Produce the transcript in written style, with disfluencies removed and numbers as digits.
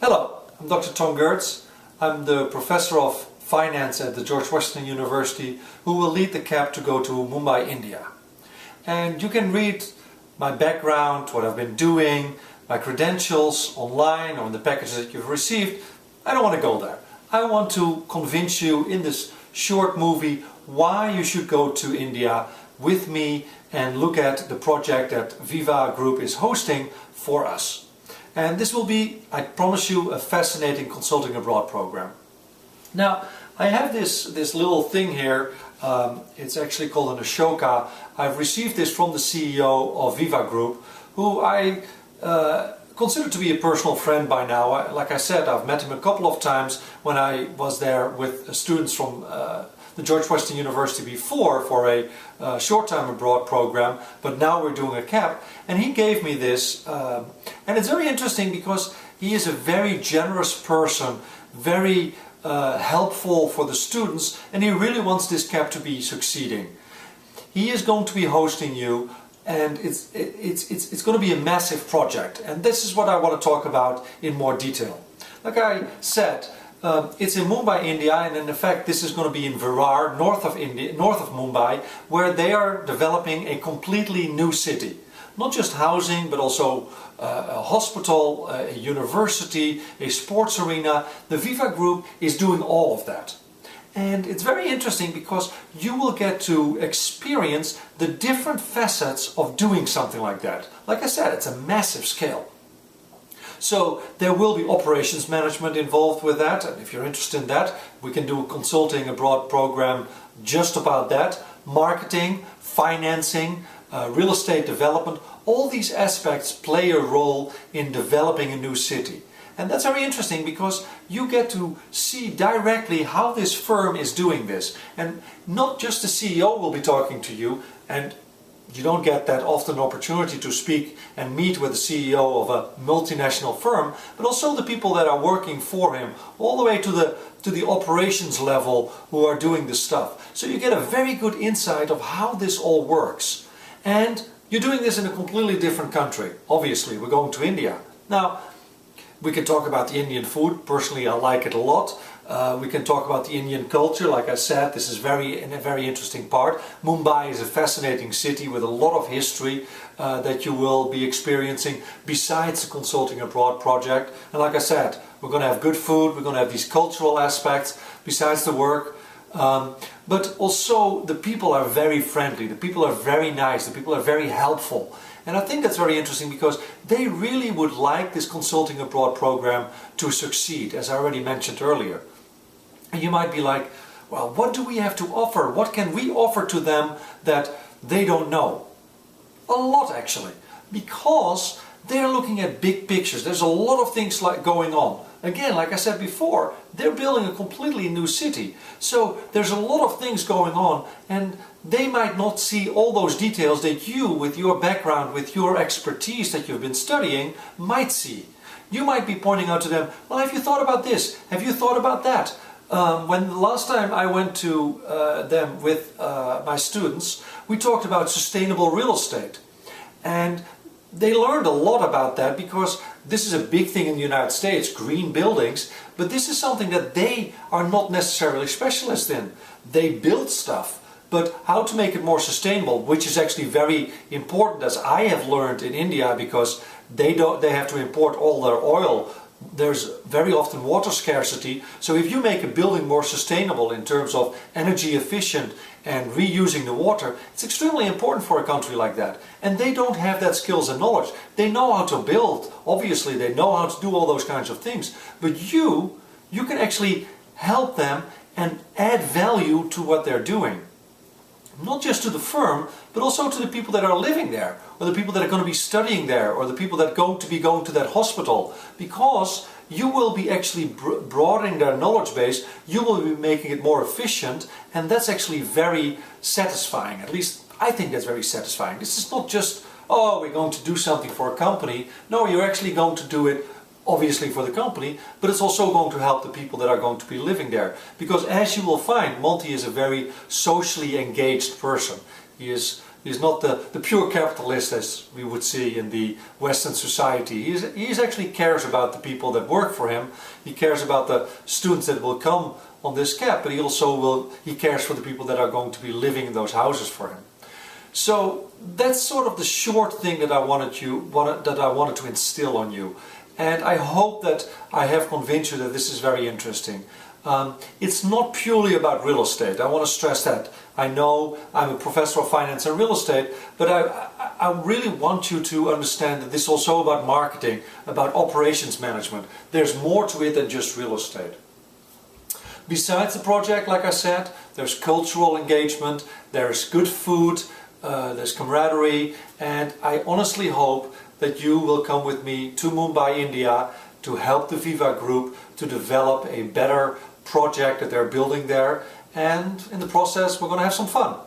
Hello, I'm Dr. Tom Geurts. I'm the Professor of Finance at the George Washington University who will lead the CAP to go to Mumbai, India. And you can read my background, what I've been doing, my credentials online or in the packages that you've received. I don't want to go there. I want to convince you in this short movie why you should go to India with me and look at the project that Viva Group is hosting for us. And this will be, I promise you, a fascinating consulting abroad program. Now, I have this little thing here. It's actually called an Ashoka. I've received this from the CEO of Viva Group, who I consider to be a personal friend by now. Like I said, I've met him a couple of times when I was there with students from the George Washington University before for a short-time abroad program, but now we're doing a CAP, and he gave me this, and it's very interesting because he is a very generous person, very helpful for the students, and he really wants this CAP to be succeeding. He is going to be hosting you, and it's going to be a massive project, and this is what I want to talk about in more detail. Like I said, it's in Mumbai, India, and in fact this is going to be in Virar, north of Mumbai, where they are developing a completely new city. Not just housing, but also a hospital, a university, a sports arena. The Viva Group is doing all of that. And it's very interesting because you will get to experience the different facets of doing something like that. Like I said, it's a massive scale. So there will be operations management involved with that, and if you're interested in that, we can do a consulting abroad program just about that. Marketing, financing, real estate development, all these aspects play a role in developing a new city. And that's very interesting because you get to see directly how this firm is doing this. And not just the CEO will be talking to you, and you don't get that often opportunity to speak and meet with the CEO of a multinational firm, but also the people that are working for him, all the way to the operations level who are doing this stuff. So you get a very good insight of how this all works. And you're doing this in a completely different country. Obviously, we're going to India. Now, we can talk about the Indian food. Personally, I like it a lot. We can talk about the Indian culture. Like I said, this is a very interesting part. Mumbai is a fascinating city with a lot of history that you will be experiencing besides the Consulting Abroad project. And like I said, we're going to have good food, we're going to have these cultural aspects besides the work. But also the people are very friendly, the people are very nice, the people are very helpful. And I think that's very interesting because they really would like this Consulting Abroad program to succeed, as I already mentioned earlier. And you might be like, well, what do we have to offer? What can we offer to them that they don't know? A lot, actually, because they're looking at big pictures. There's a lot of things going on. Again, like I said before, they're building a completely new city. So there's a lot of things going on, and they might not see all those details that you, with your background, with your expertise that you've been studying, might see. You might be pointing out to them, well, have you thought about this? Have you thought about that? When the last time I went to them with my students, we talked about sustainable real estate. And they learned a lot about that because this is a big thing in the United States, green buildings, but this is something that they are not necessarily specialists in. They build stuff, but how to make it more sustainable, which is actually very important, as I have learned in India, because they have to import all their oil. There's very often water scarcity, so if you make a building more sustainable in terms of energy efficient and reusing the water, it's extremely important for a country like that. And they don't have that skills and knowledge. They know how to build, obviously they know how to do all those kinds of things, but you can actually help them and add value to what they're doing. Not just to the firm, but also to the people that are living there, or the people that are going to be studying there, or the people that are going to be going to that hospital, because you will be actually broadening their knowledge base, you will be making it more efficient, and that's actually very satisfying. At least I think that's very satisfying. This is not just, oh, we're going to do something for a company. No, you're actually going to do it obviously for the company, but it's also going to help the people that are going to be living there. Because as you will find, Monty is a very socially engaged person. He is He's not the pure capitalist as we would see in the Western society. He actually cares about the people that work for him. He cares about the students that will come on this CAP, but he cares for the people that are going to be living in those houses for him. So that's sort of the short thing that I wanted to instill on you. And I hope that I have convinced you that this is very interesting. It's not purely about real estate. I want to stress that. I know I'm a professor of finance and real estate, but I really want you to understand that this is also about marketing, about operations management. There's more to it than just real estate. Besides the project, like I said, there's cultural engagement, there's good food, there's camaraderie, and I honestly hope that you will come with me to Mumbai, India, to help the Viva Group to develop a better project that they're building there, and in the process we're going to have some fun.